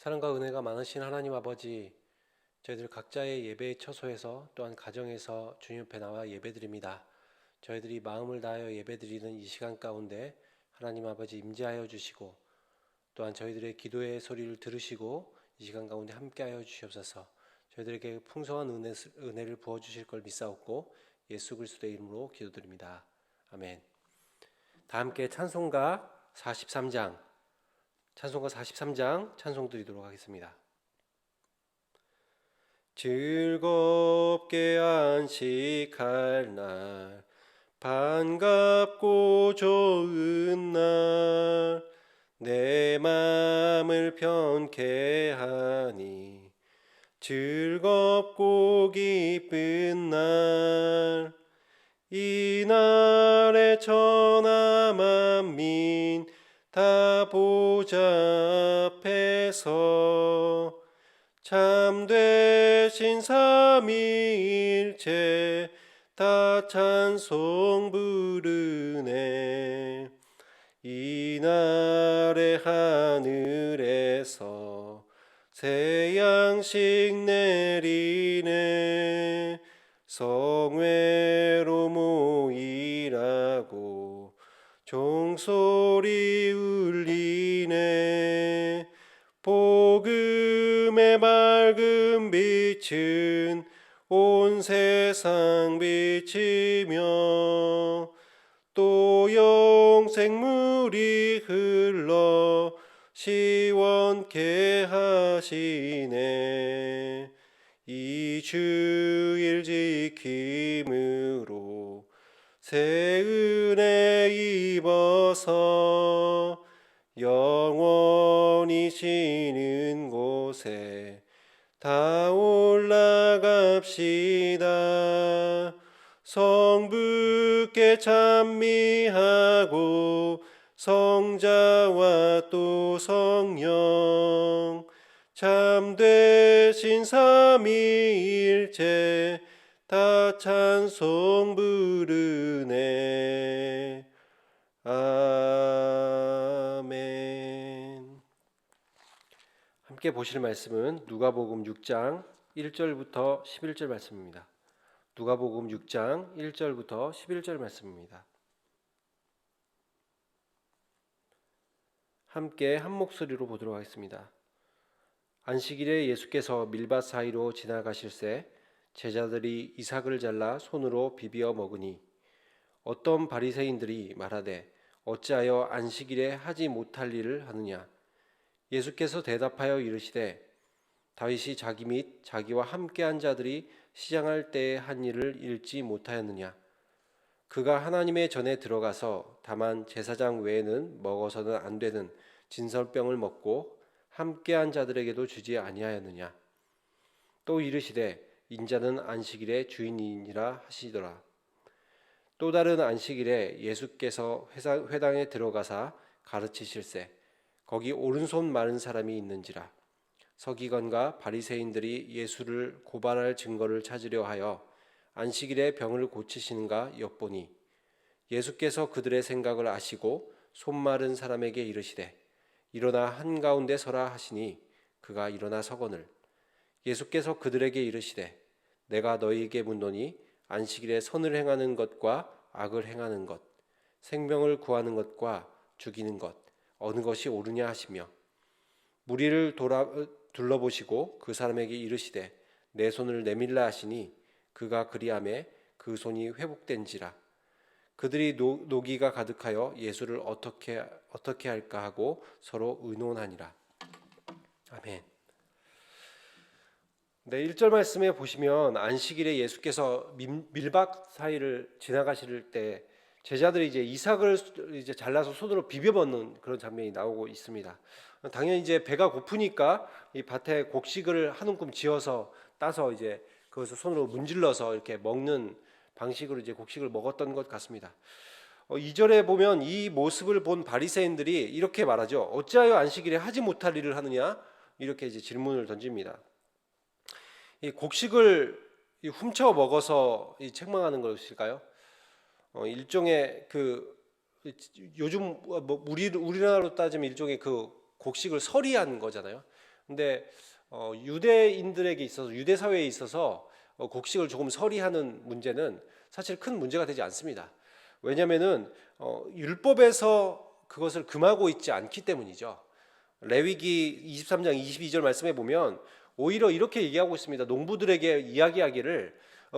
사랑과 은혜가 많으신 하나님 아버지, 저희들 각자의 예배의 처소에서 또한 가정에서 주님 옆에 나와 예배드립니다. 저희들이 마음을 다하여 예배드리는 이 시간 가운데 하나님 아버지 임재하여 주시고, 또한 저희들의 기도의 소리를 들으시고 이 시간 가운데 함께하여 주시옵소서. 저희들에게 풍성한 은혜를 부어주실 걸 믿사옵고 예수 그리스도의 이름으로 기도드립니다. 아멘. 다 함께 찬송가 43장 찬송 드리도록 하겠습니다. 즐겁게 안식할 날, 반갑고 좋은 날, 내 맘을 편케 하니 즐겁고 기쁜 날, 이 날에 천하 만민 다 보좌 앞에서 참되신 삼위일체 다 찬송 부르네. 이날의 하늘에서 새 양식 내리네. 성회로 모이라고 종소리 울리네. 복음의 맑은 빛은 온 세상 비치며 또 영생물이 흘러 시원케 하시네. 이 주일 지킴으로 새 은혜 입어서 영원히 쉬는 곳에 다 올라갑시다. 성부께 찬미하고 성자와 또 성령 참되신 삼위일체 다 찬송 부르네. 아멘. 함께 보실 말씀은 누가복음 6장 1절부터 11절 말씀입니다. 누가복음 6장 1절부터 11절 말씀입니다. 함께 한 목소리로 보도록 하겠습니다. 안식일에 예수께서 밀밭 사이로 지나가실새 제자들이 이삭을 잘라 손으로 비비어 먹으니 어떤 바리새인들이 말하되 어찌하여 안식일에 하지 못할 일을 하느냐. 예수께서 대답하여 이르시되 다윗이 자기 및 자기와 함께한 자들이 시장할 때에 한 일을 읽지 못하였느냐. 그가 하나님의 전에 들어가서 다만 제사장 외에는 먹어서는 안 되는 진설병을 먹고 함께한 자들에게도 주지 아니하였느냐. 또 이르시되 인자는 안식일의 주인이니라 하시더라. 또 다른 안식일에 예수께서 회당에 들어가사 가르치실세 거기 오른손 마른 사람이 있는지라. 서기관과 바리새인들이 예수를 고발할 증거를 찾으려 하여 안식일에 병을 고치시는가 엿보니 예수께서 그들의 생각을 아시고 손 마른 사람에게 이르시되 일어나 한가운데 서라 하시니 그가 일어나 서거늘. 예수께서 그들에게 이르시되 내가 너희에게 묻노니 안식일에 선을 행하는 것과 악을 행하는 것, 생명을 구하는 것과 죽이는 것 어느 것이 옳으냐 하시며 무리를 둘러보시고 그 사람에게 이르시되 내 손을 내밀라 하시니 그가 그리하매 그 손이 회복된지라. 그들이 노기가 가득하여 예수를 어떻게 할까 하고 서로 의논하니라. 아멘. 네, 1절 말씀에 보시면 안식일에 예수께서 밀밭 사이를 지나가실 때 제자들이 이제 이삭을 이제 잘라서 손으로 비벼 먹는 그런 장면이 나오고 있습니다. 당연히 이제 배가 고프니까 이 밭에 곡식을 한 움큼 지어서 따서 이제 그것을 손으로 문질러서 이렇게 먹는 방식으로 이제 곡식을 먹었던 것 같습니다. 2절에 보면 이 모습을 본 바리새인들이 이렇게 말하죠. 어찌하여 안식일에 하지 못할 일을 하느냐? 이렇게 이제 질문을 던집니다. 이 곡식을 훔쳐 먹어서 책망하는 것일까요? 일종의 그 요즘 뭐 우리나라로 따지면 일종의 그 곡식을 서리한 거잖아요. 근데 유대인들에게 있어서 유대 사회에 있어서 곡식을 조금 서리하는 문제는 사실 큰 문제가 되지 않습니다. 왜냐하면은 율법에서 그것을 금하고 있지 않기 때문이죠. 레위기 23장 22절 말씀해 보면 오히려 이렇게 얘기하고 있습니다. 농부들에게 이야기하기를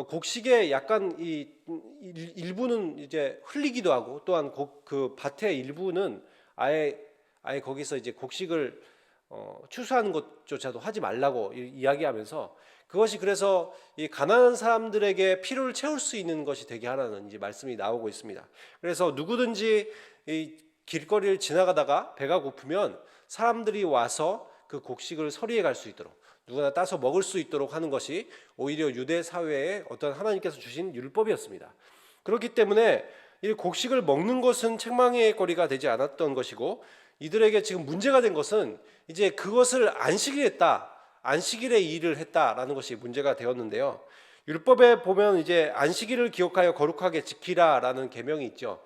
곡식의 약간 일부는 이제 흘리기도 하고 또한 그 밭의 일부는 아예 거기서 이제 곡식을 추수하는 것조차도 하지 말라고 이야기하면서 그것이 그래서 이 가난한 사람들에게 필요를 채울 수 있는 것이 되게 하라는 이제 말씀이 나오고 있습니다. 그래서 누구든지 이 길거리를 지나가다가 배가 고프면 사람들이 와서 그 곡식을 서리해 갈 수 있도록 누구나 따서 먹을 수 있도록 하는 것이 오히려 유대 사회의 어떤 하나님께서 주신 율법이었습니다. 그렇기 때문에 이 곡식을 먹는 것은 책망의 거리가 되지 않았던 것이고 이들에게 지금 문제가 된 것은 이제 그것을 안식일에 일을 했다라는 것이 문제가 되었는데요. 율법에 보면 이제 안식일을 기억하여 거룩하게 지키라라는 계명이 있죠.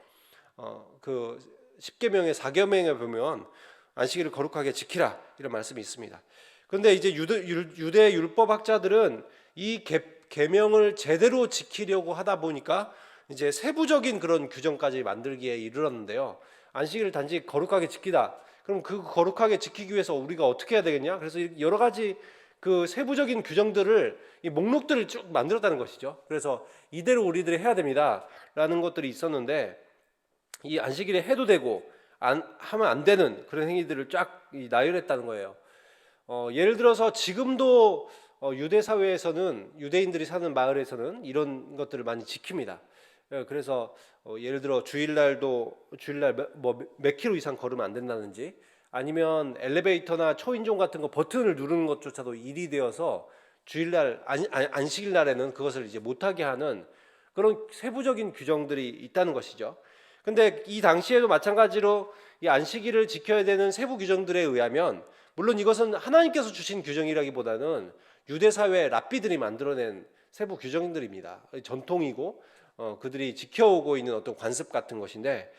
그 10계명의 4계명에 보면 안식일을 거룩하게 지키라 이런 말씀이 있습니다. 그런데 이제 유대 율법학자들은 이 계명을 제대로 지키려고 하다 보니까 이제 세부적인 그런 규정까지 만들기에 이르렀는데요. 안식일을 단지 거룩하게 지키다. 그럼 그 거룩하게 지키기 위해서 우리가 어떻게 해야 되겠냐? 그래서 여러 가지 그 세부적인 규정들을 이 목록들을 쭉 만들었다는 것이죠. 그래서 이대로 우리들이 해야 됩니다라는 것들이 있었는데 이 안식일에 해도 되고 하면 안 되는 그런 행위들을 쫙 나열했다는 거예요. 예를 들어서 지금도 유대 사회에서는 유대인들이 사는 마을에서는 이런 것들을 많이 지킵니다. 그래서 예를 들어 주일날 뭐 몇 킬로 이상 걸으면 안 된다든지 아니면 엘리베이터나 초인종 같은 거 버튼을 누르는 것조차도 일이 되어서 주일날 안식일 날에는 그것을 이제 못하게 하는 그런 세부적인 규정들이 있다는 것이죠. 근데 이 당시에도 마찬가지로 이 안식일을 지켜야 되는 세부 규정들에 의하면 물론 이것은 하나님께서 주신 규정이라기보다는 유대 사회 랍비들이 만들어낸 세부 규정들입니다. 전통이고 그들이 지켜오고 있는 어떤 관습 같은 것인데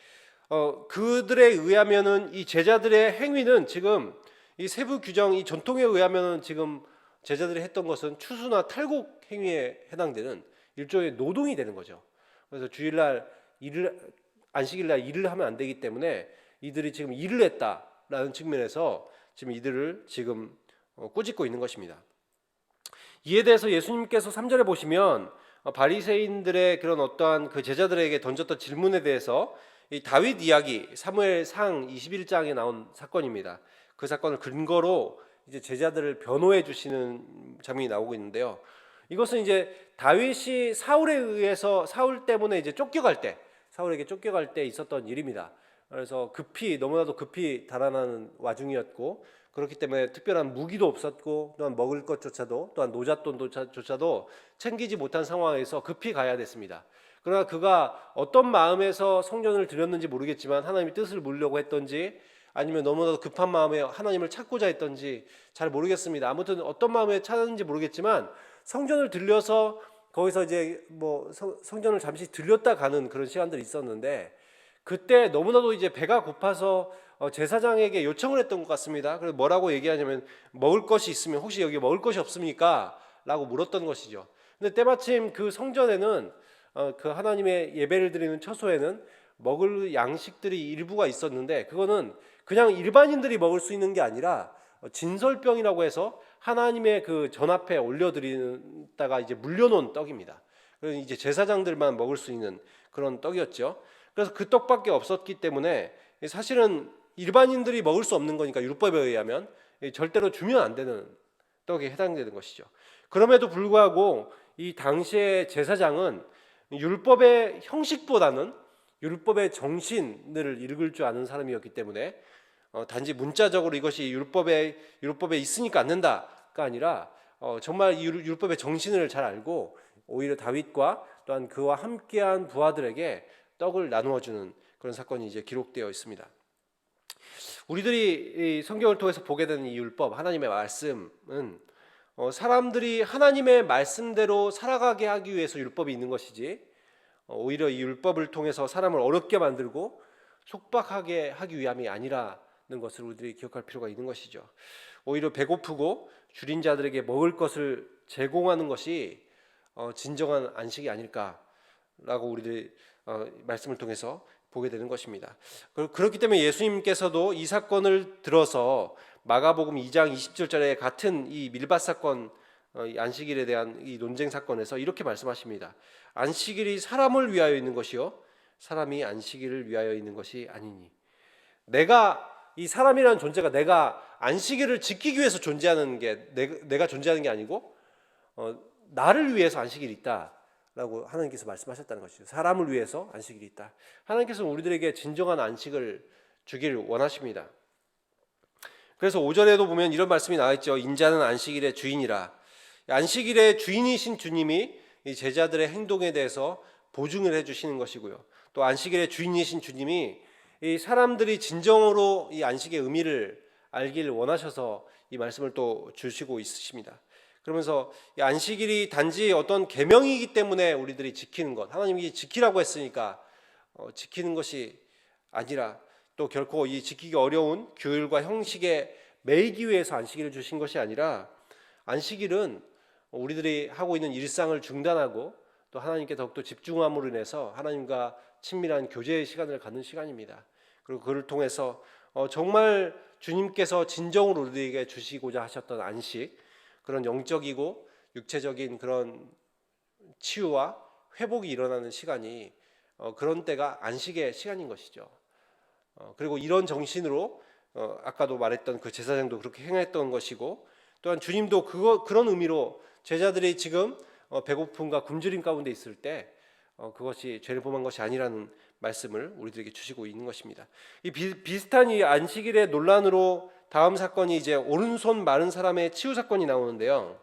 그들에 의하면은 이 제자들의 행위는 지금 이 세부 규정 이 전통에 의하면은 지금 제자들이 했던 것은 추수나 탈곡 행위에 해당되는 일종의 노동이 되는 거죠. 그래서 주일날 안식일날 일을 하면 안 되기 때문에 이들이 지금 일을 했다라는 측면에서 지금 이들을 지금 꾸짖고 있는 것입니다. 이에 대해서 예수님께서 3절에 보시면 바리새인들의 그런 어떠한 그 제자들에게 던졌던 질문에 대해서 이 다윗 이야기 사무엘상 21장에 나온 사건입니다. 그 사건을 근거로 이제 제자들을 변호해 주시는 장면이 나오고 있는데요. 이것은 이제 다윗이 사울에 의해서 사울 때문에 이제 사울에게 쫓겨갈 때 있었던 일입니다. 그래서 너무나도 급히 달아나는 와중이었고 그렇기 때문에 특별한 무기도 없었고 또한 먹을 것조차도 또한 노잣돈조차도 챙기지 못한 상황에서 급히 가야 됐습니다. 그러나 그가 어떤 마음에서 성전을 드렸는지 모르겠지만 하나님의 뜻을 물으려고 했던지 아니면 너무나도 급한 마음에 하나님을 찾고자 했던지 잘 모르겠습니다. 아무튼 어떤 마음에 찾았는지 모르겠지만 성전을 들려서 거기서 이제 뭐 성전을 잠시 들렸다 가는 그런 시간들이 있었는데 그때 너무나도 이제 배가 고파서 제사장에게 요청을 했던 것 같습니다. 그래서 뭐라고 얘기하냐면 먹을 것이 있으면 혹시 여기 먹을 것이 없습니까? 라고 물었던 것이죠. 근데 때마침 그 성전에는 그 하나님의 예배를 드리는 처소에는 먹을 양식들이 일부가 있었는데 그거는 그냥 일반인들이 먹을 수 있는 게 아니라 진설병이라고 해서 하나님의 그 전 앞에 올려드리다가 이제 물려놓은 떡입니다. 그래서 이제 제사장들만 먹을 수 있는 그런 떡이었죠. 그래서 그 떡밖에 없었기 때문에 사실은 일반인들이 먹을 수 없는 거니까 율법에 의하면 절대로 주면 안 되는 떡에 해당되는 것이죠. 그럼에도 불구하고 이 당시의 제사장은 율법의 형식보다는 율법의 정신을 읽을 줄 아는 사람이었기 때문에 단지 문자적으로 이것이 율법에 있으니까 안 된다가 아니라 정말 이 율법의 정신을 잘 알고 오히려 다윗과 또한 그와 함께한 부하들에게 떡을 나누어 주는 그런 사건이 이제 기록되어 있습니다. 우리들이 이 성경을 통해서 보게 되는 이 율법, 하나님의 말씀은 사람들이 하나님의 말씀대로 살아가게 하기 위해서 율법이 있는 것이지 오히려 이 율법을 통해서 사람을 어렵게 만들고 속박하게 하기 위함이 아니라는 것을 우리들이 기억할 필요가 있는 것이죠. 오히려 배고프고 줄인 자들에게 먹을 것을 제공하는 것이 진정한 안식이 아닐까라고 우리들이 말씀을 통해서 보게 되는 것입니다. 그렇기 때문에 예수님께서도 이 사건을 들어서 마가복음 2장 27절에 같은 이 밀밭 사건, 이 안식일에 대한 이 논쟁 사건에서 이렇게 말씀하십니다. 안식일이 사람을 위하여 있는 것이요 사람이 안식일을 위하여 있는 것이 아니니. 이 사람이라는 존재가 내가 안식일을 지키기 위해서 존재하는 게 내가 존재하는 게 아니고 나를 위해서 안식일이 있다라고 하나님께서 말씀하셨다는 것이죠. 사람을 위해서 안식일이 있다. 하나님께서는 우리들에게 진정한 안식을 주기를 원하십니다. 그래서 5절에도 보면 이런 말씀이 나와 있죠. 인자는 안식일의 주인이라. 안식일의 주인이신 주님이 이 제자들의 행동에 대해서 보증을 해주시는 것이고요. 또 안식일의 주인이신 주님이 이 사람들이 진정으로 이 안식의 의미를 알기를 원하셔서 이 말씀을 또 주시고 있으십니다. 그러면서 이 안식일이 단지 어떤 계명이기 때문에 우리들이 지키는 것, 하나님이 지키라고 했으니까 지키는 것이 아니라 또 결코 이 지키기 어려운 규율과 형식에 매이기 위해서 안식일을 주신 것이 아니라 안식일은 우리들이 하고 있는 일상을 중단하고 또 하나님께 더욱더 집중함으로 인해서 하나님과 친밀한 교제의 시간을 갖는 시간입니다. 그리고 그를 통해서 정말 주님께서 진정으로 우리에게 주시고자 하셨던 안식, 그런 영적이고 육체적인 그런 치유와 회복이 일어나는 시간이 그런 때가 안식의 시간인 것이죠. 그리고 이런 정신으로 아까도 말했던 그 제사장도 그렇게 행했던 것이고, 또한 주님도 그런 의미로 제자들이 지금 배고픔과 굶주림 가운데 있을 때 그것이 죄를 범한 것이 아니라는 말씀을 우리들에게 주시고 있는 것입니다. 이 비슷한 이 안식일의 논란으로 다음 사건이 이제 오른손 마른 사람의 치유 사건이 나오는데요.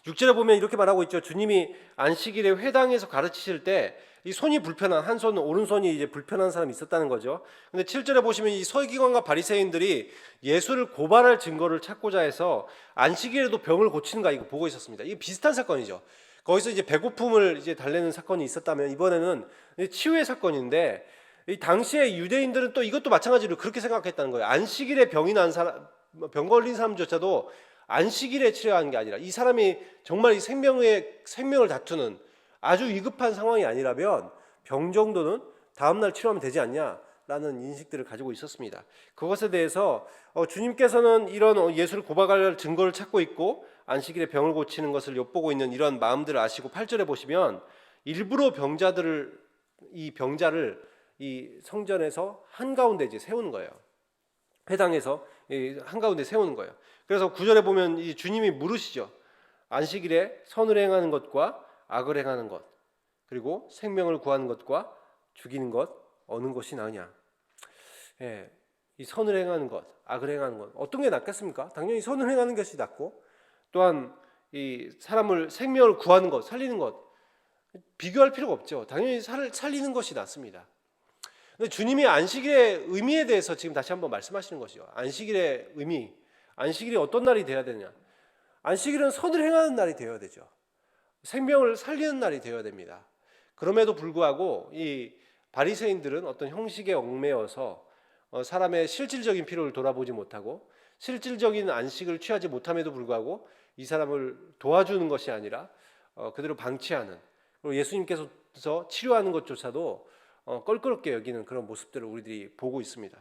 6절에 보면 이렇게 말하고 있죠. 주님이 안식일에 회당에서 가르치실 때 이 손이 불편한 한 손 오른손이 이제 불편한 사람이 있었다는 거죠. 근데 7절에 보시면 이 서기관과 바리새인들이 예수를 고발할 증거를 찾고자 해서 안식일에도 병을 고치는가 이거 보고 있었습니다. 이게 비슷한 사건이죠. 거기서 이제 배고픔을 이제 달래는 사건이 있었다면 이번에는 치유의 사건인데, 이 당시에 유대인들은 또 이것도 마찬가지로 그렇게 생각했다는 거예요. 안식일에 병이 난 사람, 병 걸린 사람조차도 안식일에 치료하는 게 아니라 이 사람이 정말 이 생명을 다투는 아주 위급한 상황이 아니라면 병 정도는 다음날 치료하면 되지 않냐라는 인식들을 가지고 있었습니다. 그것에 대해서 주님께서는 이런 예수를 고발할 증거를 찾고 있고 안식일에 병을 고치는 것을 엿보고 있는 이런 마음들을 아시고 8절에 보시면 일부러 이 병자를 이 성전에서 한가운데 이제 세우는 거예요. 회당에서 한가운데 세우는 거예요. 그래서 9절에 보면 이 주님이 물으시죠. 안식일에 선을 행하는 것과 악을 행하는 것, 그리고 생명을 구하는 것과 죽이는 것 어느 것이 나으냐. 이 선을 행하는 것, 악을 행하는 것 어떤 게 낫겠습니까? 당연히 선을 행하는 것이 낫고, 또한 이 사람을 생명을 구하는 것, 살리는 것 비교할 필요가 없죠. 당연히 살리는 것이 낫습니다. 근데 주님이 안식일의 의미에 대해서 지금 다시 한번 말씀하시는 것이죠. 안식일의 의미, 안식일이 어떤 날이 되어야 되느냐. 안식일은 선을 행하는 날이 되어야 되죠. 생명을 살리는 날이 되어야 됩니다. 그럼에도 불구하고 이 바리새인들은 어떤 형식에 얽매여서 사람의 실질적인 필요를 돌아보지 못하고 실질적인 안식을 취하지 못함에도 불구하고 이 사람을 도와주는 것이 아니라 그대로 방치하는, 그리고 예수님께서 치료하는 것조차도 껄끄럽게 여기는 그런 모습들을 우리들이 보고 있습니다.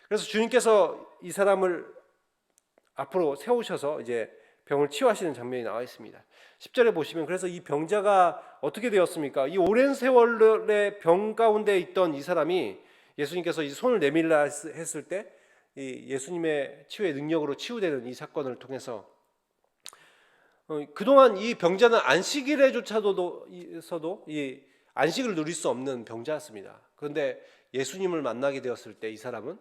그래서 주님께서 이 사람을 앞으로 세우셔서 이제 병을 치유하시는 장면이 나와 있습니다. 10절에 보시면 그래서 이 병자가 어떻게 되었습니까? 이 오랜 세월의 병 가운데 있던 이 사람이 예수님께서 이 손을 내밀라 했을 때 이 예수님의 치유의 능력으로 치유되는 이 사건을 통해서 그동안 이 병자는 안식일에조차도 이 안식을 누릴 수 없는 병자였습니다. 그런데 예수님을 만나게 되었을 때 이 사람은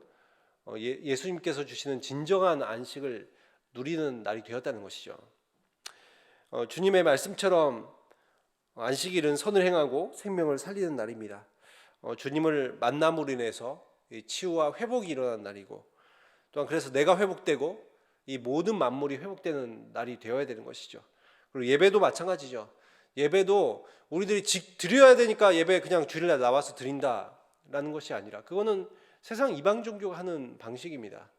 예수님께서 주시는 진정한 안식을 누리는 날이 되었다는 것이죠. 주님의 말씀처럼 안식일은 선을 행하고 생명을 살리는 날입니다. 주님을 만남으로 인해서 치유와 회복이 일어나는 날이고, 또한 그래서 내가 회복되고 이 모든 만물이 회복되는 날이 되어야 되는 것이죠. 그리고 예배도 마찬가지죠. 예배도 우리들이 드려야 되니까 예배 그냥 주일날 나와서 드린다라는 것이 아니라 그거는 세상 이방 종교가 하는 방식입니다.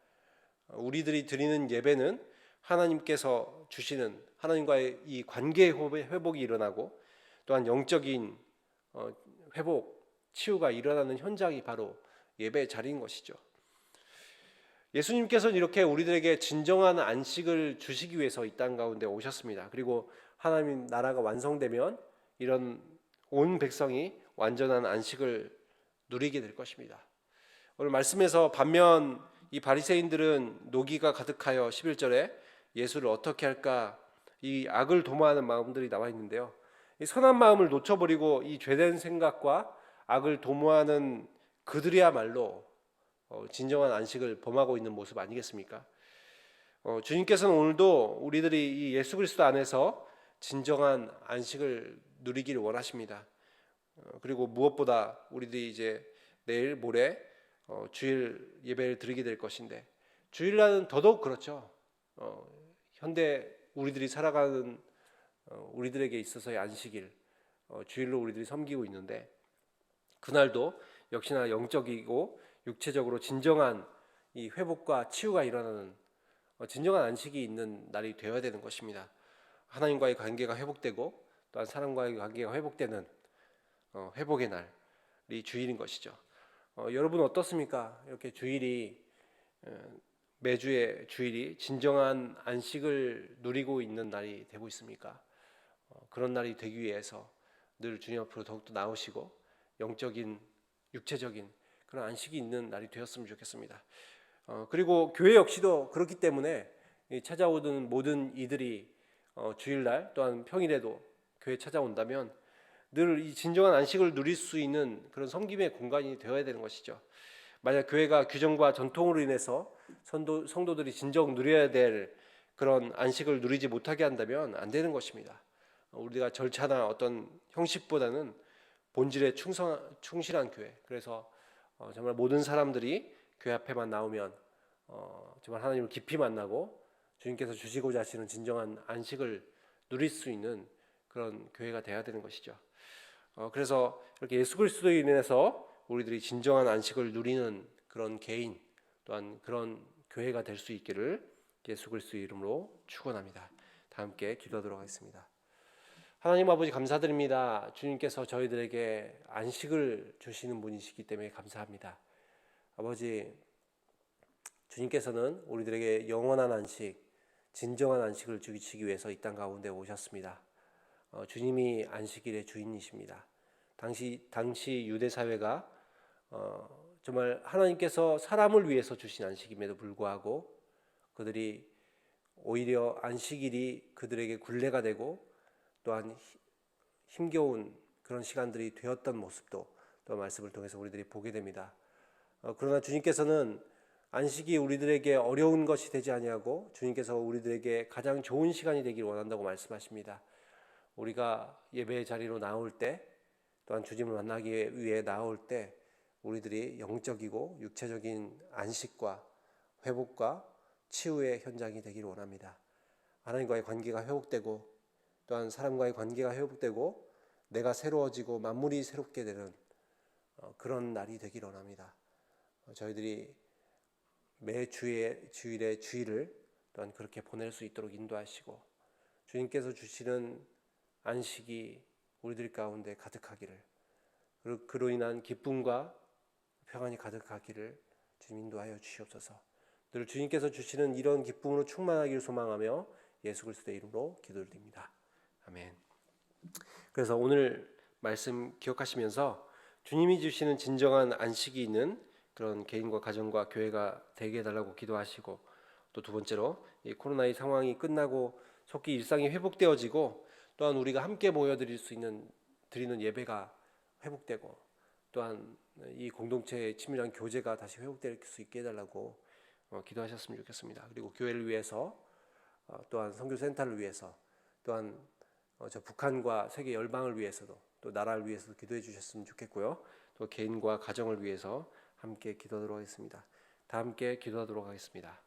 우리들이 드리는 예배는 하나님께서 주시는 하나님과의 이 관계 회복이 일어나고 또한 영적인 회복, 치유가 일어나는 현장이 바로 예배의 자리인 것이죠. 예수님께서는 이렇게 우리들에게 진정한 안식을 주시기 위해서 이 땅 가운데 오셨습니다. 그리고 하나님 나라가 완성되면 이런 온 백성이 완전한 안식을 누리게 될 것입니다. 오늘 말씀에서 반면 이 바리새인들은 노기가 가득하여 11절에 예수를 어떻게 할까 이 악을 도모하는 마음들이 나와 있는데요. 이 선한 마음을 놓쳐버리고 이 죄된 생각과 악을 도모하는 그들이야말로 진정한 안식을 범하고 있는 모습 아니겠습니까? 주님께서는 오늘도 우리들이 이 예수 그리스도 안에서 진정한 안식을 누리기를 원하십니다. 그리고 무엇보다 우리들이 이제 내일 모레 주일 예배를 드리게 될 것인데 주일날은 더더욱 그렇죠. 현대 우리들이 살아가는 우리들에게 있어서의 안식일 주일로 우리들이 섬기고 있는데 그날도 역시나 영적이고 육체적으로 진정한 이 회복과 치유가 일어나는 진정한 안식이 있는 날이 되어야 되는 것입니다. 하나님과의 관계가 회복되고 또한 사람과의 관계가 회복되는 회복의 날이 주일인 것이죠. 여러분 어떻습니까? 이렇게 주일이 매주의 주일이 진정한 안식을 누리고 있는 날이 되고 있습니까? 그런 날이 되기 위해서 늘 주님 앞으로 더욱더 나오시고 영적인 육체적인 그런 안식이 있는 날이 되었으면 좋겠습니다. 그리고 교회 역시도 그렇기 때문에 찾아오는 모든 이들이 주일날 또한 평일에도 교회 찾아온다면 늘 이 진정한 안식을 누릴 수 있는 그런 섬김의 공간이 되어야 되는 것이죠. 만약 교회가 규정과 전통으로 인해서 성도들이 진정 누려야 될 그런 안식을 누리지 못하게 한다면 안 되는 것입니다. 우리가 절차나 어떤 형식보다는 본질에 충실한 교회. 그래서 정말 모든 사람들이 교회 앞에만 나오면 정말 하나님을 깊이 만나고 주님께서 주시고자 하시는 진정한 안식을 누릴 수 있는 그런 교회가 되어야 되는 것이죠. 그래서 이렇게 예수 그리스도로 인해서 우리들이 진정한 안식을 누리는 그런 개인 또한 그런 교회가 될 수 있기를 예수 그리스도의 이름으로 축원합니다. 다 함께 기도하도록 하겠습니다. 하나님 아버지 감사드립니다. 주님께서 저희들에게 안식을 주시는 분이시기 때문에 감사합니다. 아버지 주님께서는 우리들에게 영원한 안식, 진정한 안식을 주시기 위해서 이 땅 가운데 오셨습니다. 주님이 안식일의 주인이십니다. 당시 유대 사회가 정말 하나님께서 사람을 위해서 주신 안식임에도 불구하고 그들이 오히려 안식일이 그들에게 굴레가 되고 또한 힘겨운 그런 시간들이 되었던 모습도 또 말씀을 통해서 우리들이 보게 됩니다. 그러나 주님께서는 안식이 우리들에게 어려운 것이 되지 아니하고 주님께서 우리들에게 가장 좋은 시간이 되길 원한다고 말씀하십니다. 우리가 예배의 자리로 나올 때 또한 주님을 만나기 위해 나올 때 우리들이 영적이고 육체적인 안식과 회복과 치유의 현장이 되기를 원합니다. 하나님과의 관계가 회복되고 또한 사람과의 관계가 회복되고 내가 새로워지고 만물이 새롭게 되는 그런 날이 되기를 원합니다. 저희들이 매 주일의 주일을 또한 그렇게 보낼 수 있도록 인도하시고 주님께서 주시는 안식이 우리들 가운데 가득하기를 그리고 그로 인한 기쁨과 평안이 가득하기를 주님 인도하여 주시옵소서. 늘 주님께서 주시는 이런 기쁨으로 충만하기를 소망하며 예수 그리스도의 이름으로 기도드립니다. 아멘. 그래서 오늘 말씀 기억하시면서 주님이 주시는 진정한 안식이 있는 그런 개인과 가정과 교회가 되게 해달라고 기도하시고 또 두 번째로 이 코로나의 상황이 끝나고 속히 일상이 회복되어지고 또한 우리가 함께 모여드릴 수 있는 드리는 예배가 회복되고 또한 이 공동체의 친밀한 교제가 다시 회복될 수 있게 해달라고 기도하셨으면 좋겠습니다. 그리고 교회를 위해서 또한 선교센터를 위해서 또한 저 북한과 세계 열방을 위해서도 또 나라를 위해서도 기도해 주셨으면 좋겠고요. 또 개인과 가정을 위해서 함께 기도하도록 하겠습니다. 다 함께 기도하도록 하겠습니다.